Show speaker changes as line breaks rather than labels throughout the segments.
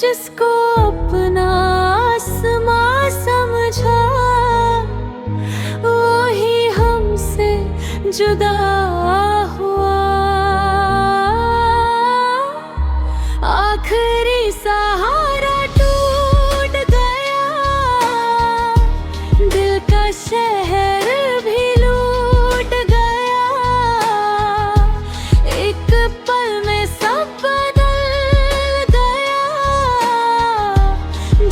जिसको अपना आसमां समझा वो ही हमसे जुदा हुआ। आखिरी सहारा टूट गया, दिल का शहर भी लूट गया। एक पल में सब बदल गया,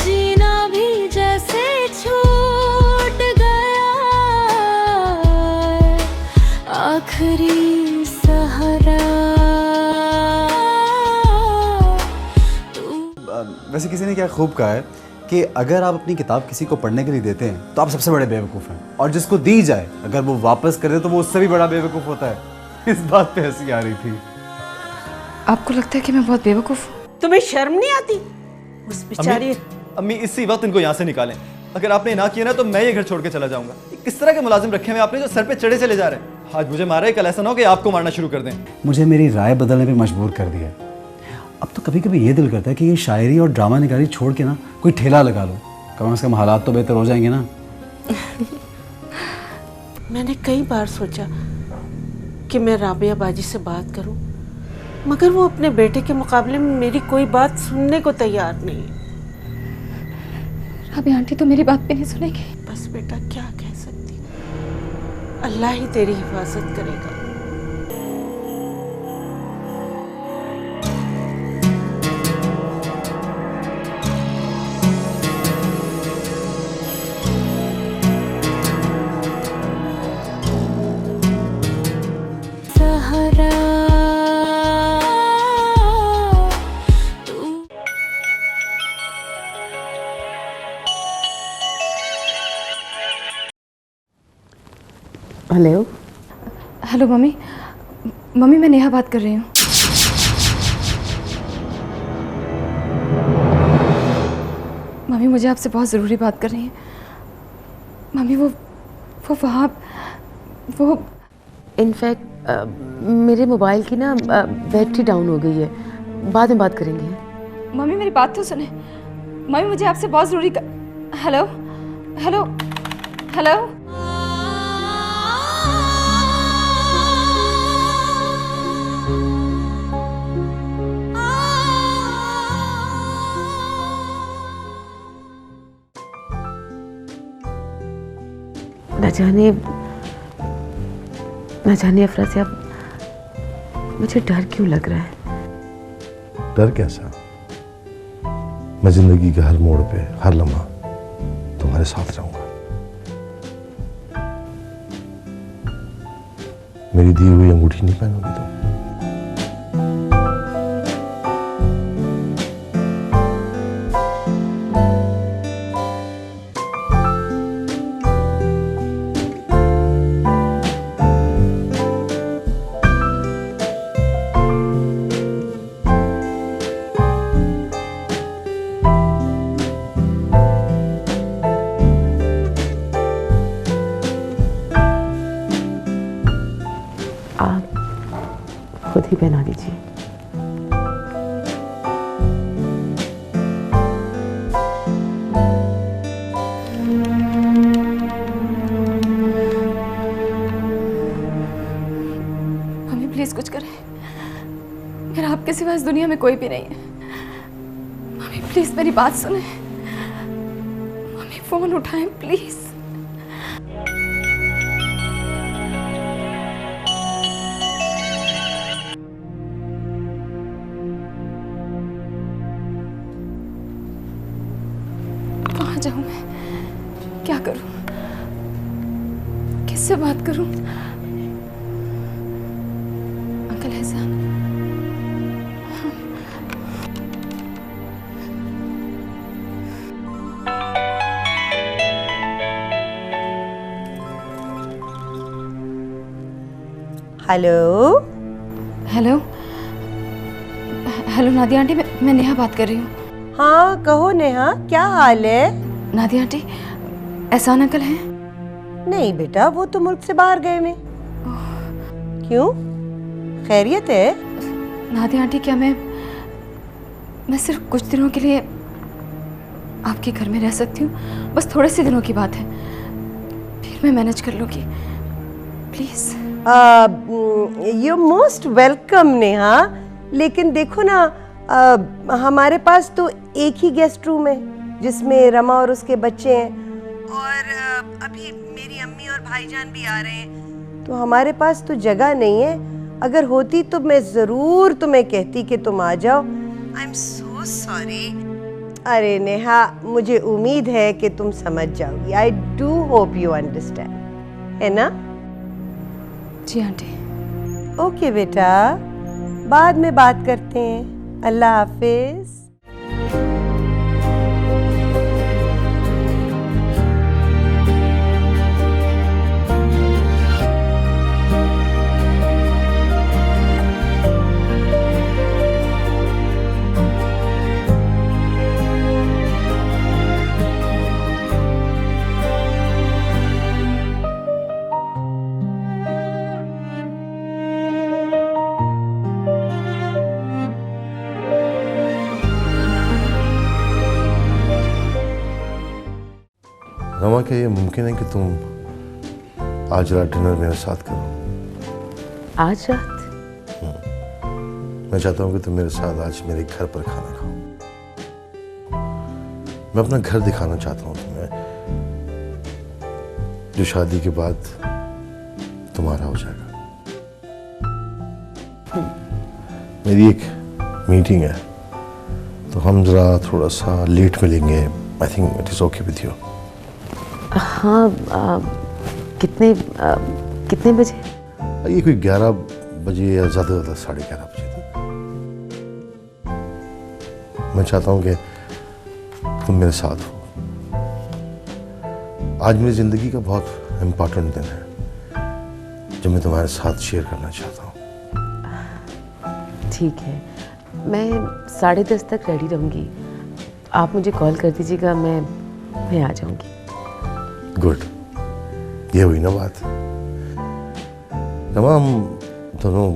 जीना भी जैसे छूट गया। आखिरी सहारा।
वैसे किसी ने क्या खूब कहा है कि अगर आप अपनी किताब किसी को पढ़ने के लिए देते हैं तो आप सबसे बड़े बेवकूफ़ हैं, और जिसको दी जाए अगर वो वापस कर दे तो वो उससे भी बड़ा बेवकूफ़ होता है। इस बात पे हंसी आ रही थी।
आपको लगता है कि मैं बहुत बेवकूफ़ हूँ?
तुम्हें शर्म नहीं आती? उस बेचारी
अम्मी इसी वक्त इनको यहाँ से निकालें। अगर आपने ना किया ना तो मैं ये घर छोड़ के चला जाऊंगा। किस तरह के मुलाजिम रखे हुए आपने जो सर पे चढ़े चले जा रहे हैं? आज मुझे मारा है, कल ऐसा ना हो कि आपको मारना शुरू कर दें।
मुझे मेरी राय बदलने पे मजबूर कर दिया। अब तो कभी कभी ये दिल करता है कि ये शायरी और ड्रामा निगारी छोड़ के ना कोई ठेला लगा लो, कम से कम हालात तो बेहतर हो जाएंगे ना।
मैंने कई बार सोचा कि मैं राबिया बाजी से बात करूं, मगर वो अपने बेटे के मुकाबले में मेरी कोई बात सुनने को तैयार नहीं।
राबिया आंटी तो मेरी बात भी नहीं सुनेगी।
बस बेटा क्या कह सकती, अल्लाह ही तेरी हिफाजत करेगा। हेलो।
Hello mummy. मम्मी मैं नेहा बात कर रही हूँ। मम्मी मुझे आपसे बहुत ज़रूरी बात करनी है। मम्मी वो वहाँ वो
इनफैक्ट मेरे मोबाइल की ना बैटरी डाउन हो गई है, बाद में बात करेंगे।
मम्मी मेरी बात तो सुने। मम्मी मुझे आपसे बहुत ज़रूरी हेलो हेलो हेलो।
न जाने अफरा, मुझे डर क्यों लग रहा है?
डर कैसा? मैं जिंदगी के हर मोड़ पे हर लम्हा तुम्हारे साथ रहूंगा। मेरी दी हुई अंगूठी नहीं पहनोगी तुम?
खुद ही पहना दीजिए।
मम्मी प्लीज कुछ करें, मेरा आपके सिवा इस दुनिया में कोई भी नहीं है। मम्मी प्लीज मेरी बात सुने। मम्मी फोन उठाएं प्लीज। जाऊं मैं, क्या करूं, किससे बात करूं? अंकल एहसान,
hello
hello hello Nadia aunty, मैं नेहा बात कर रही हूँ।
हाँ कहो नेहा, क्या हाल है?
नादिया आंटी, एहसान अंकल हैं?
नहीं बेटा, वो तो मुल्क से बाहर गए में। क्यों, खैरियत है?
नादिया आंटी, क्या मैं मैं सिर्फ कुछ दिनों के लिए आपके घर में रह सकती हूँ, बस थोड़े से दिनों की बात है, फिर मैं मैनेज कर लूँगी। Please.
You most welcome Neha, लेकिन देखो ना, हमारे पास तो एक ही गेस्ट रूम है जिसमें रमा और उसके बच्चे हैं, और अभी मेरी अम्मी और भाईजान भी आ रहे हैं, तो हमारे पास तो जगह नहीं है। अगर होती तो मैं ज़रूर तुम्हें कहती कि तुम आ जाओ। I am so sorry. अरे नेहा, मुझे उम्मीद है कि तुम समझ जाओगी। I do hope you understand, है ना?
जी आंटी।
ओके बेटा, बाद में बात करते हैं। अल्लाह हाफिज।
रमा, क्या ये मुमकिन है कि तुम आज रात डिनर मेरे साथ करो?
आज रात?
मैं चाहता हूँ कि तुम मेरे साथ आज मेरे घर पर खाना खाओ। मैं अपना घर दिखाना चाहता हूँ तुम्हें, जो शादी के बाद तुम्हारा हो जाएगा। मेरी एक मीटिंग है, तो हम जरा थोड़ा सा लेट मिलेंगे। I think it is okay with you.
हाँ, कितने बजे?
ये कोई 11 बजे या ज़्यादा से ज़्यादा 11:30 बजे तक। मैं चाहता हूँ कि तुम मेरे साथ हो। आज मेरी ज़िंदगी का बहुत इम्पोर्टेंट दिन है जो मैं तुम्हारे साथ शेयर करना चाहता हूँ।
ठीक है, मैं 10:30 तक रेडी रहूँगी। आप मुझे कॉल कर दीजिएगा, मैं आ जाऊँगी।
गुड, ये हुई ना बात। रमा, हम दोनों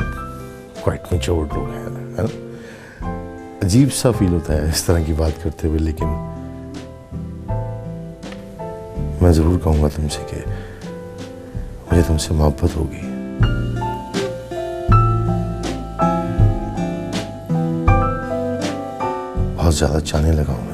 क्वाइट मैच्योर्ड लोग हैं, है ना? अजीब सा फील होता है इस तरह की बात करते हुए, लेकिन मैं ज़रूर कहूँगा तुमसे कि मुझे तुमसे मोहब्बत होगी। बहुत ज़्यादा चाहने लगा हूँ मैं।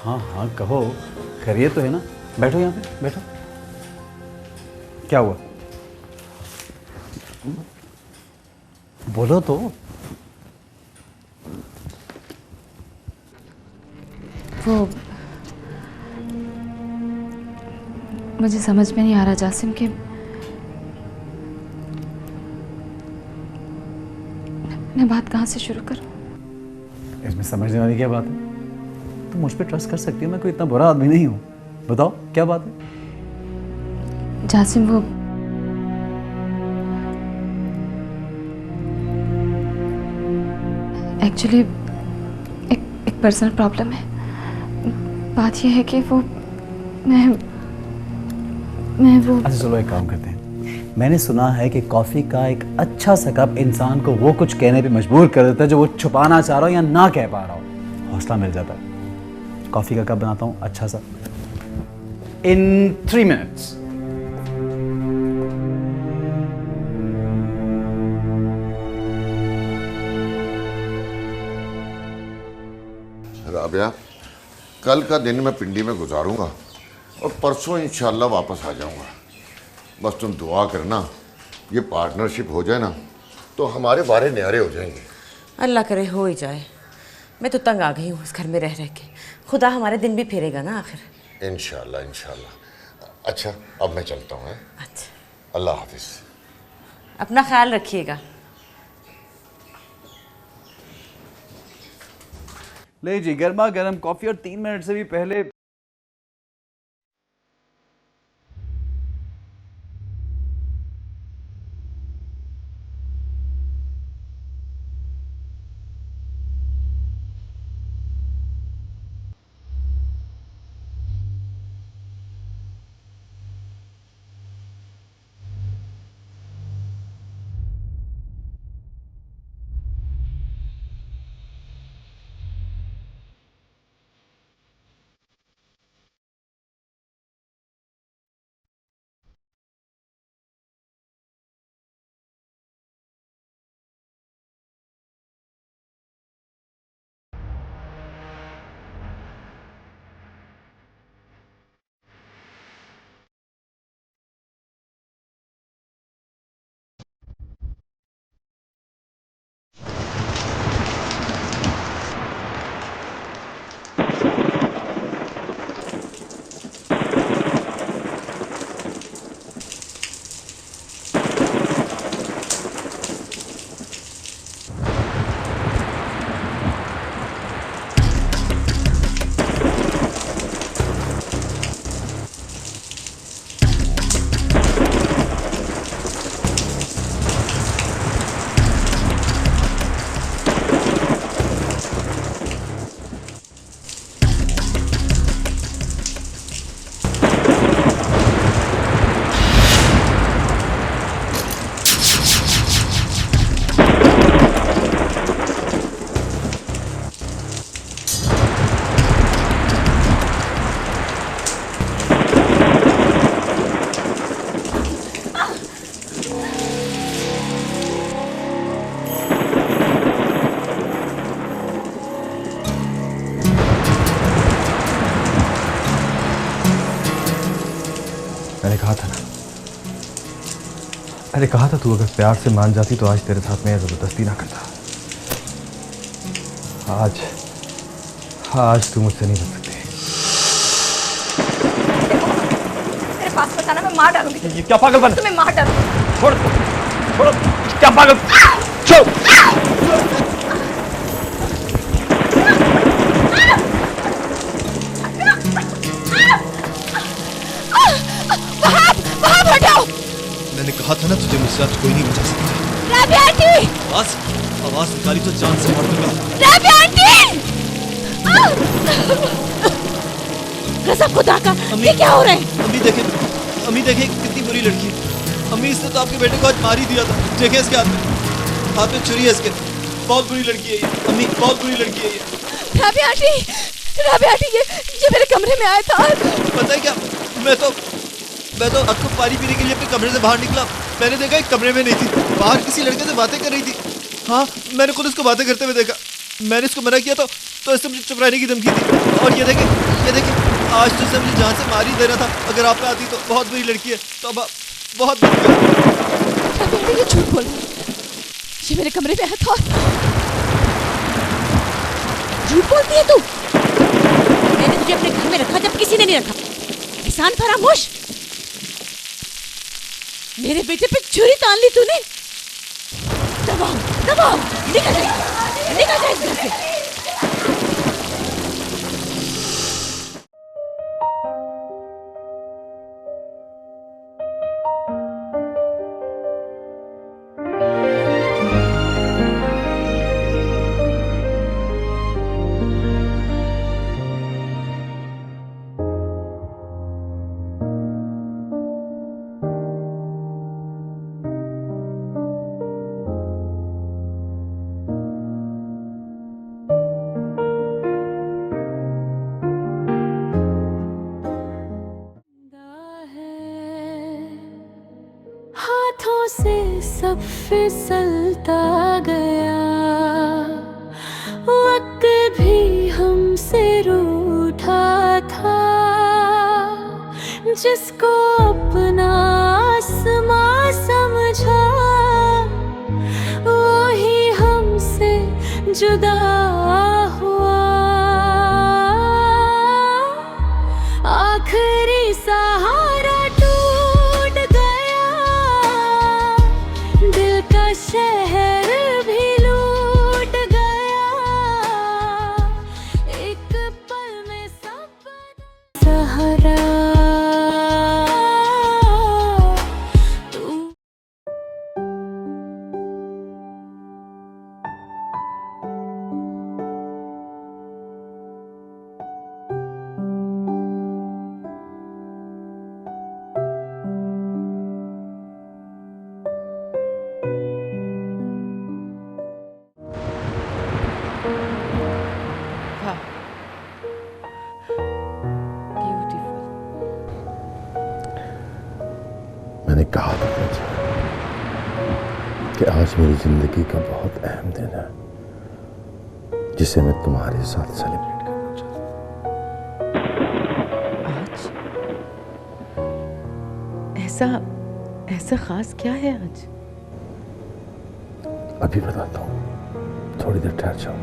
हाँ हाँ, कहो। खैरियत तो है ना? बैठो यहाँ पे, बैठो। क्या हुआ? बोलो तो।
वो मुझे समझ में नहीं आ रहा जासिम कि मैं बात कहाँ से शुरू करूं।
इसमें समझने वाली क्या बात है? तुम मुझ पे ट्रस्ट कर सकती हो, मैं कोई इतना बुरा आदमी नहीं हूँ। बताओ क्या बात है?
जासिम, वो एक्चुअली एक पर्सनल प्रॉब्लम है। बात यह है कि वो मैं वो
अच्छा चलो एक काम करते हैं। मैंने सुना है कि कॉफ़ी का एक अच्छा सा कप इंसान को वो कुछ कहने पे मजबूर कर देता है जो वो छुपाना चाह रहा हो या ना कह पा रहा हो, हौसला मिल जाता है। कॉफ़ी का कप बनाता हूँ अच्छा सा, in 3 minutes।
राबिया, कल का दिन मैं पिंडी में गुजारूंगा और परसों इंशाल्लाह वापस आ जाऊंगा। बस तुम दुआ करना, ये पार्टनरशिप हो जाए ना तो हमारे बारे न्यारे हो जाएंगे।
अल्लाह करे हो ही जाए। मैं तो तंग आ गई हूँ इस घर में रह रह के। खुदा हमारे दिन भी फेरेगा ना आखिर।
इंशाल्लाह इंशाल्लाह। अच्छा अब मैं चलता हूँ।
अच्छा,
अल्लाह हाफिज।
अपना ख्याल रखिएगा।
ले जी गर्मा गर्म कॉफ़ी और 3 मिनट से भी पहले मैंने कहा था तू अगर प्यार से मान जाती तो आज तेरे साथ में जबरदस्ती ना करता। आज तू मुझसे नहीं बच सकती।
मेरे पास बताना, मैं मार डालूंगी।
ये क्या पागलपन है?
तुम्हें मार डालूंगी।
छोड़ छोड़ो, क्या पागल? छोड़। मैंने कहा था ना तुझे मुझसे आज कोई नहीं बचा सकता।
राबिया आंटी!
आवाज निकाली तो जान से मार दूंगा।
राबिया आंटी! कसम खुदा का, ये क्या हो रहा है?
अम्मी देखे कितनी बुरी लड़की है। अम्मी इसने तो आपके बेटे को आज मार ही दिया था। देखे इसके हाथ में छुरी है इसके। बहुत बुरी लड़की है ये। अम्मी बहुत बुरी लड़की है ये।
राबिया आंटी, ये मेरे कमरे में आया था।
पता है क्या, मैं तो आपको पानी पीने के लिए अपने कमरे से बाहर निकला। मैंने देखा एक कमरे में नहीं थी, बाहर किसी लड़के से बातें कर रही थी। हाँ, मैंने खुद इसको बातें करते हुए देखा। मैंने इसको मना किया तो इसने मुझे चुप रहने की धमकी दी। और ये देखे आज तो इसने मुझे जान से मार ही देना था अगर आप पे आती तो। बहुत बुरी लड़की है। तो अब बहुत बुरी।
ये झूठ बोल रही है। ये मेरे कमरे में आया था। झूठ बोलती है तू। मैंने तुझे अपने घर में रखा जब किसी ने नहीं रखा। किसान फरामोश, मेरे बेटे पे छुरी तान ली तूने। दबाओ, निकल जाए इस घर से।
हाथों से सब फिसलता गया, वक्त भी हमसे रूठा था, जिसको अपना आसमां समझा वो ही हमसे जुदा हुआ। आखिरी सहारा टूट गया, दिल का शहर भी लूट गया, एक पल में सब सहारा तू।
वाह, ब्यूटीफुल।
मैंने कहा था तुझे कि आज मेरी जिंदगी का बहुत अहम दिन है, जिसे मैं तुम्हारे साथ सेलिब्रेट करना चाहता हूँ।
आज ऐसा ऐसा खास क्या है आज?
अभी बताता हूँ, थोड़ी देर ठहर जाओ।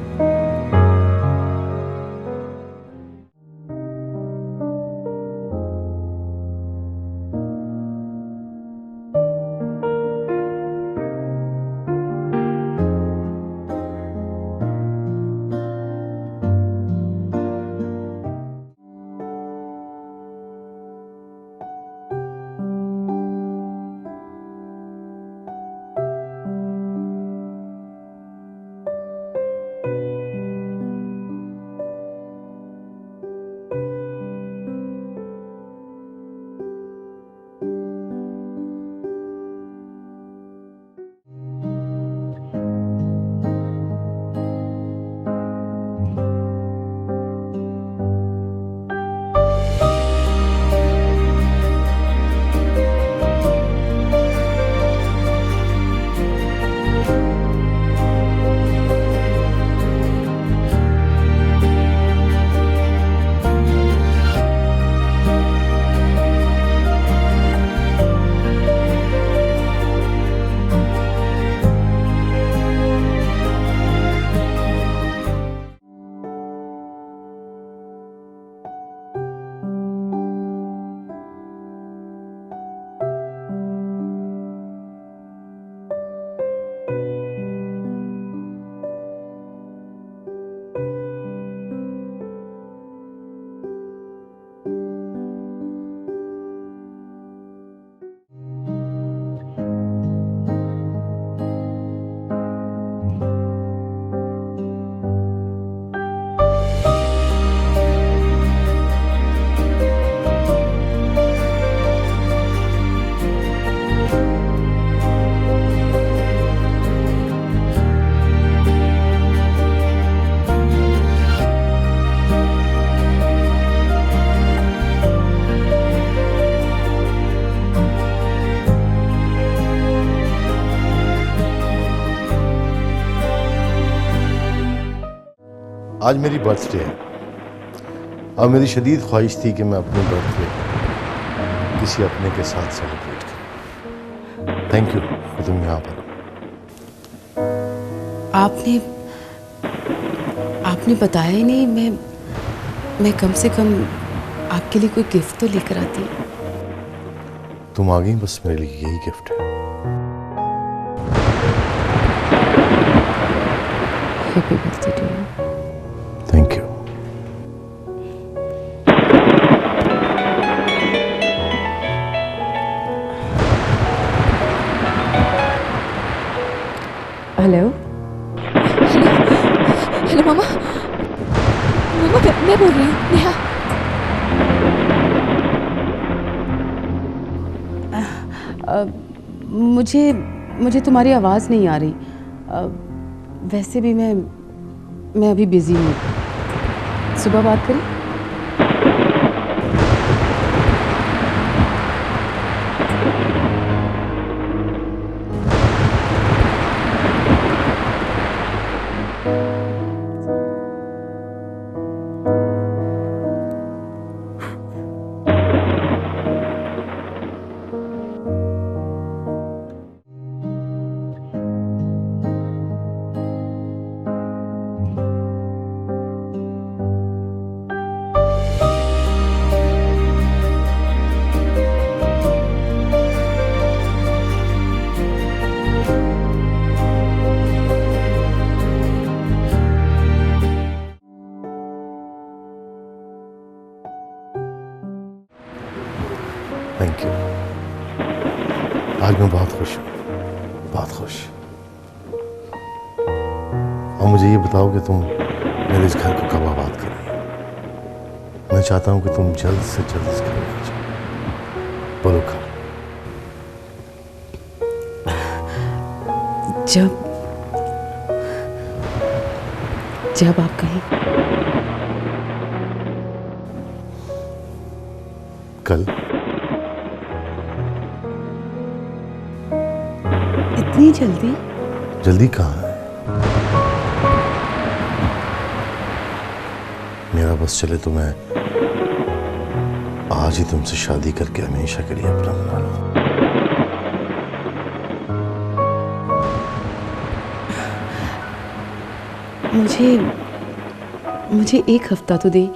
आज मेरी बर्थडे है और मेरी शदीद ख्वाहिश थी कि मैं अपने बर्थडे किसी अपने के साथ सेलिब्रेट करूं। थैंक यू कि तुम यहाँ पर हो।
आपने बताया ही नहीं। मैं कम से कम आपके लिए कोई गिफ्ट तो लेकर आती।
तुम आ गई, बस मेरे लिए यही गिफ्ट है।
Happy birthday to you.
Thank you.
Hello hello मामा। मामा मैं बोल रही हूँ नेहा।
मुझे तुम्हारी आवाज़ नहीं आ रही। वैसे भी मैं अभी बिजी हूँ। सुबह बात करें।
आज मैं बहुत खुश हूँ, बहुत खुश। और मुझे ये बताओ कि तुम मेरे इस घर को कब आबाद कर रही हो? मैं चाहता हूँ कि तुम जल्द से जल्द इस घर में आ जाओ। बोलो कब?
जब आप कहें।
कल?
इतनी जल्दी?
जल्दी कहाँ है? मेरा बस चले तो मैं आज ही तुमसे शादी करके हमेशा के लिए अपना बना लूं।
मुझे एक हफ्ता तो दे।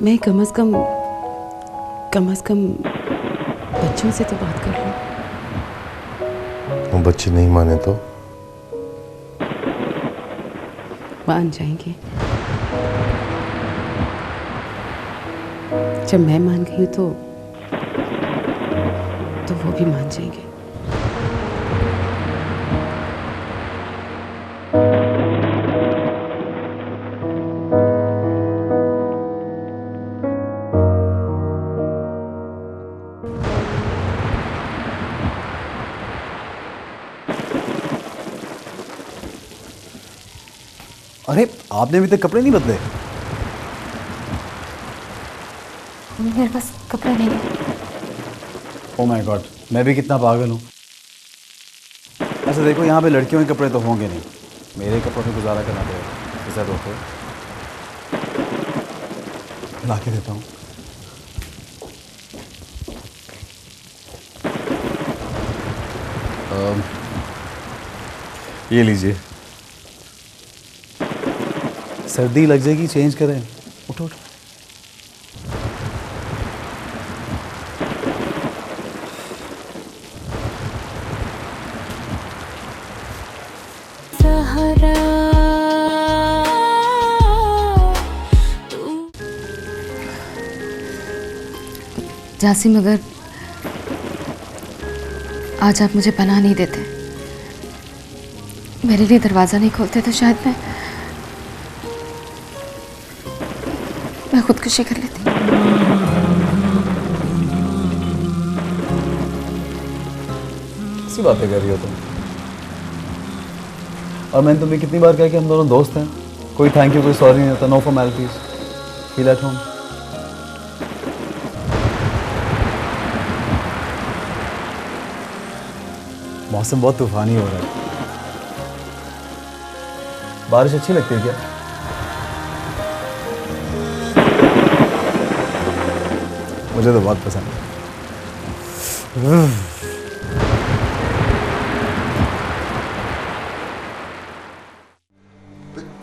मैं कम से कम बच्चों से तो बात कर लूं।
वो बच्चे नहीं माने तो?
मान जाएंगे। जब मैं मान गई हूं तो वो भी मान जाएंगे।
अरे आपने अभी तक कपड़े नहीं बदले?
मेरे पास कपड़े नहीं है।
ओह माय गॉड, मैं भी कितना पागल हूँ। अच्छा देखो, यहाँ पे लड़कियों के कपड़े तो होंगे नहीं, मेरे कपड़ों में गुजारा करना पड़ेगा। इसे रोको, ला के देता हूँ। ये लीजिए। सर्दी लग जाएगी, चेंज करें। उठो उठो।
सहारा
जासिम, अगर आज आप मुझे पनाह नहीं देते, मेरे लिए दरवाज़ा नहीं खोलते, तो शायद मैं खुदकुशी कर लेती।
किसी बातें कर रही हो तुम? और मैंने तुम्हें कितनी बार कहा कि हम दोनों दोस्त हैं। कोई थैंक यू, कोई सॉरी नहीं होता। No formalities, feel at home. मौसम बहुत तूफानी हो रहा है। बारिश अच्छी लगती है क्या? मुझे तो बहुत पसंद है।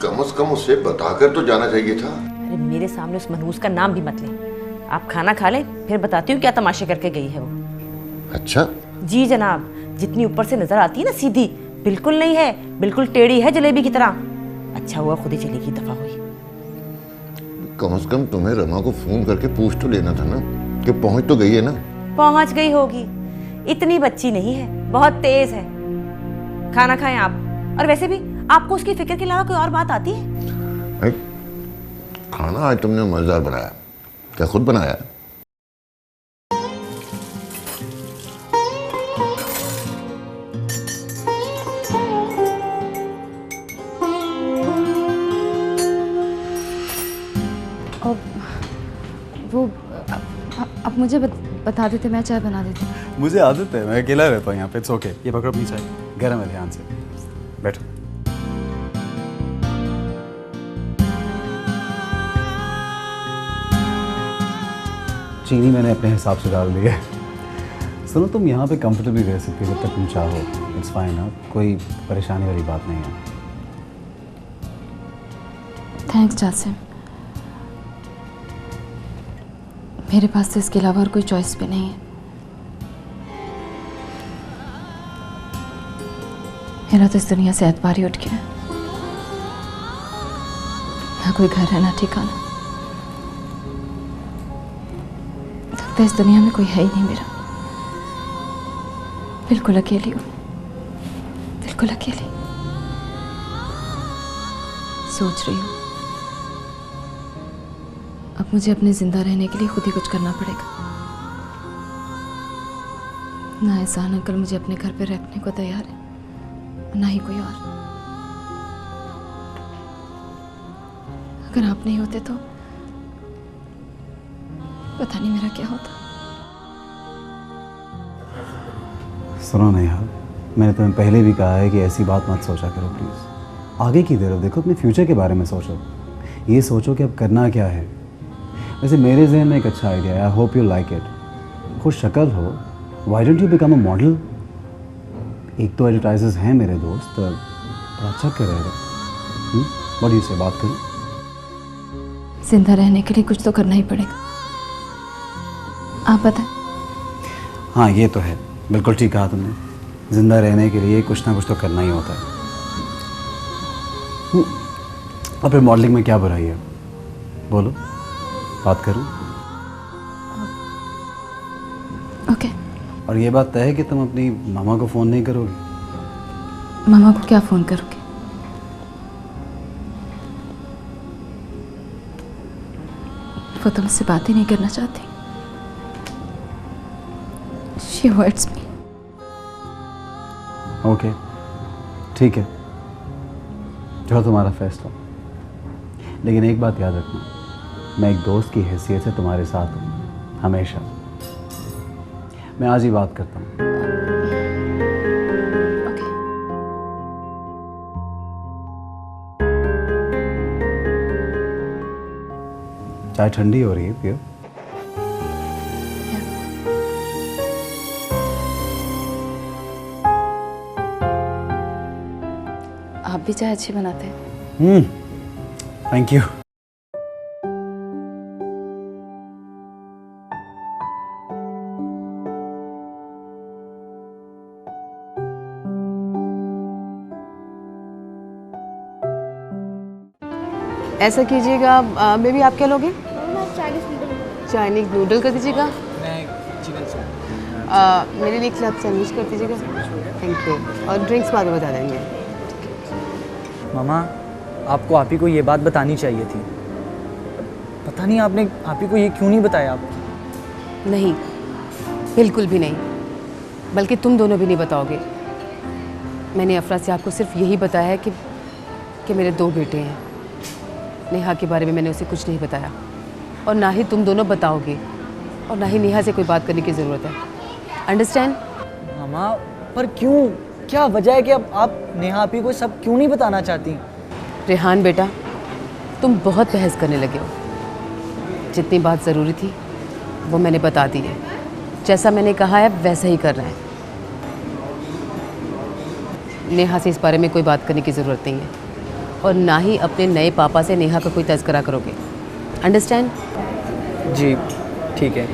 कम से कम उसे बताकर तो जाना चाहिए था।
अरे मेरे सामने उस मनहूस का नाम भी मत लें। आप खाना खा लें, फिर बताती हूँ क्या तमाशे करके गई है वो।
अच्छा?
जी जनाब, जितनी ऊपर से नजर आती है ना सीधी, बिल्कुल नहीं है, बिल्कुल टेढ़ी है जलेबी की तरह। अच्छा हुआ खुद ही चली गई, दफा हुई।
कम से कम तुम्हें रमा को फोन करके पूछ तो लेना था ना कि पहुंच तो गई है ना।
पहुंच गई होगी, इतनी बच्ची नहीं है, बहुत तेज है। खाना खाएं आप। और वैसे भी आपको उसकी फिक्र के अलावा कोई और बात आती है?
खाना आज तुमने मजेदार बनाया। क्या खुद बनाया?
वो अब मुझे बता देते, मैं चाय बना देती।
मुझे आदत है, मैं अकेला रहता हूँ यहाँ पे। It's okay. ये पकड़ो अपनी चाय, गर्म है, ध्यान से बैठो। चीनी मैंने अपने हिसाब से डाल दी है। सुनो, तुम यहाँ पे कंफर्टेबली रह सकती हो जब तक तुम चाहो। It's fine. हाँ, कोई परेशानी वाली बात नहीं है।
थैंक्स जासिम, मेरे पास तो इसके अलावा और कोई चॉइस भी नहीं है। मेरा तो इस दुनिया से एतबार ही उठ गया है। ना कोई घर है, ना ठिकाना। लगता है इस दुनिया में कोई है ही नहीं मेरा। बिल्कुल अकेली हूँ, बिल्कुल अकेली। सोच रही हूँ अब मुझे अपने जिंदा रहने के लिए खुद ही कुछ करना पड़ेगा। ना एहसान अंकल मुझे अपने घर पे रखने को तैयार है, ना ही कोई और। अगर आप नहीं होते तो पता नहीं मेरा क्या होता।
सुनो नेहा, मैंने तुम्हें पहले भी कहा है कि ऐसी बात मत सोचा करो प्लीज़। आगे की तरफ देखो, अपने फ्यूचर के बारे में सोचो। ये सोचो कि अब करना क्या है। वैसे मेरे जहन में एक अच्छा आइडिया है, I hope you like it. खुद शक्ल हो, why don't you become a model. एक तो एडवर्टाइजर्स हैं मेरे दोस्त, बड़ा अच्छा करेगा। व्हाट यू से, बात करूं?
जिंदा रहने के लिए कुछ तो करना ही पड़ेगा। आप बताएं।
हाँ ये तो है, बिल्कुल ठीक कहा तुमने। जिंदा रहने के लिए कुछ ना कुछ तो करना ही होता है। और फिर मॉडलिंग में क्या बुराई है, बोलो, बात करूं?
ओके।
और ये बात तय है कि तुम अपनी मामा को फ़ोन नहीं करोगी?
मामा को क्या फ़ोन करोगे? वो तुमसे बात ही नहीं करना चाहती। She avoids me.
ओके, ठीक है, जो तुम्हारा फैसला। लेकिन एक बात याद रखना, मैं एक दोस्त की हैसियत से तुम्हारे साथ हूँ हमेशा। मैं आज ही बात करता हूँ।
ओके।
चाय ठंडी हो रही है, पियो।
आप भी चाय अच्छी बनाते हैं।
Thank you.
ऐसा कीजिएगा, बेबी आप क्या लोगे? चाइनीज नूडल कर दीजिएगा। मेरे लिए क्लब सैंडविच कर दीजिएगा। Thank you. और ड्रिंक्स बाद में बता देंगे।
मामा, आपको आप ही को ये बात बतानी चाहिए थी। पता नहीं आपने आप ही को ये क्यों नहीं बताया। आप
नहीं, बिल्कुल भी नहीं, बल्कि तुम दोनों भी नहीं बताओगे। मैंने अफरा से आपको सिर्फ यही बताया है कि मेरे 2 बेटे हैं। नेहा के बारे में मैंने उसे कुछ नहीं बताया, और ना ही तुम दोनों बताओगे, और ना ही नेहा से कोई बात करने की ज़रूरत है। अंडरस्टैंड?
मामा, पर क्यों? क्या वजह है कि अब आप नेहा आप ही को सब क्यों नहीं बताना चाहती?
रेहान बेटा, तुम बहुत बहस करने लगे हो। जितनी बात ज़रूरी थी वो मैंने बता दी है। जैसा मैंने कहा है वैसा ही कर रहे हैं। नेहा से इस बारे में कोई बात करने की ज़रूरत नहीं है, और ना ही अपने नए पापा से नेहा का कोई तज़किरा करोगे। अंडरस्टैंड?
जी ठीक है।